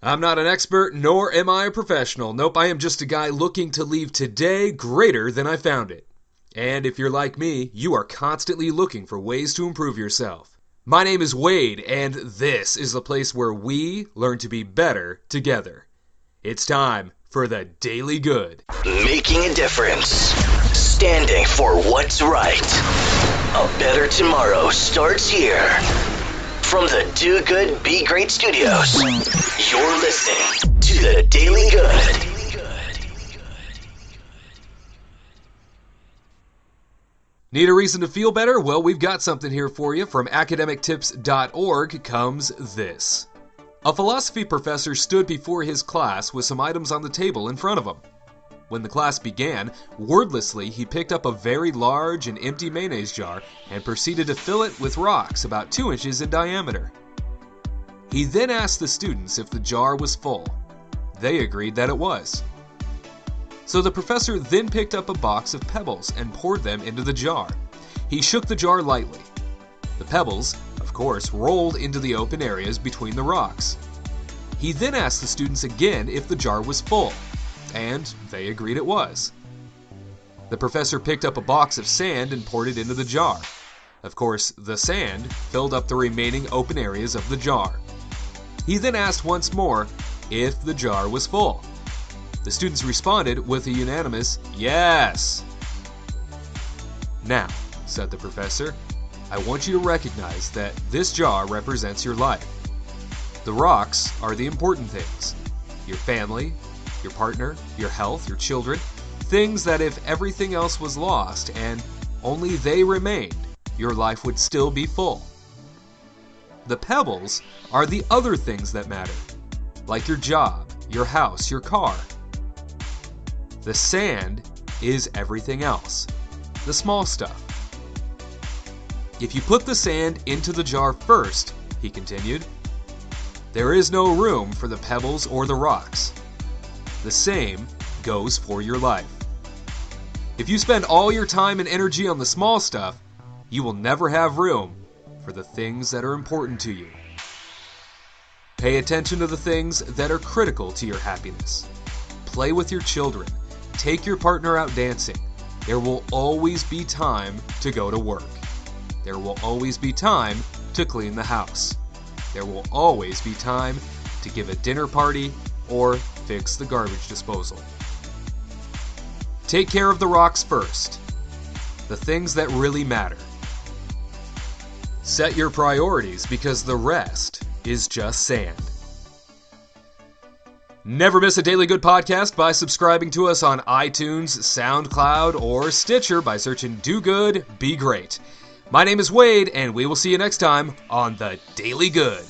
I'm not an expert, nor am I a professional. Nope, I am just a guy looking to leave today greater than I found it. And if you're like me, you are constantly looking for ways to improve yourself. My name is Wade, and this is the place where we learn to be better together. It's time for the Daily Good. Making a difference. Standing for what's right. A better tomorrow starts here. From the Do Good, Be Great studios, you're listening to the Daily Good. Need a reason to feel better? Well, we've got something here for you. From academictips.org comes this. A philosophy professor stood before his class with some items on the table in front of him. When the class began, wordlessly he picked up a very large and empty mayonnaise jar and proceeded to fill it with rocks about 2 inches in diameter. He then asked the students if the jar was full. They agreed that it was. So the professor then picked up a box of pebbles and poured them into the jar. He shook the jar lightly. The pebbles, of course, rolled into the open areas between the rocks. He then asked the students again if the jar was full. And they agreed it was. The professor picked up a box of sand and poured it into the jar. Of course, the sand filled up the remaining open areas of the jar. He then asked once more if the jar was full. The students responded with a unanimous yes. Now, said the professor, I want you to recognize that this jar represents your life. The rocks are the important things. Your family, your partner, your health, your children, things that if everything else was lost and only they remained, your life would still be full. The pebbles are the other things that matter, like your job, your house, your car. The sand is everything else, the small stuff. If you put the sand into the jar first, he continued, there is no room for the pebbles or the rocks. The same goes for your life. If you spend all your time and energy on the small stuff, you will never have room for the things that are important to you. Pay attention to the things that are critical to your happiness. Play with your children. Take your partner out dancing. There will always be time to go to work. There will always be time to clean the house. There will always be time to give a dinner party or fix the garbage disposal. Take care of the rocks first, the things that really matter. Set your priorities because the rest is just sand. Never miss a Daily Good podcast by subscribing to us on iTunes, SoundCloud, or Stitcher by searching Do Good, Be Great. My name is Wade, and we will see you next time on the Daily Good.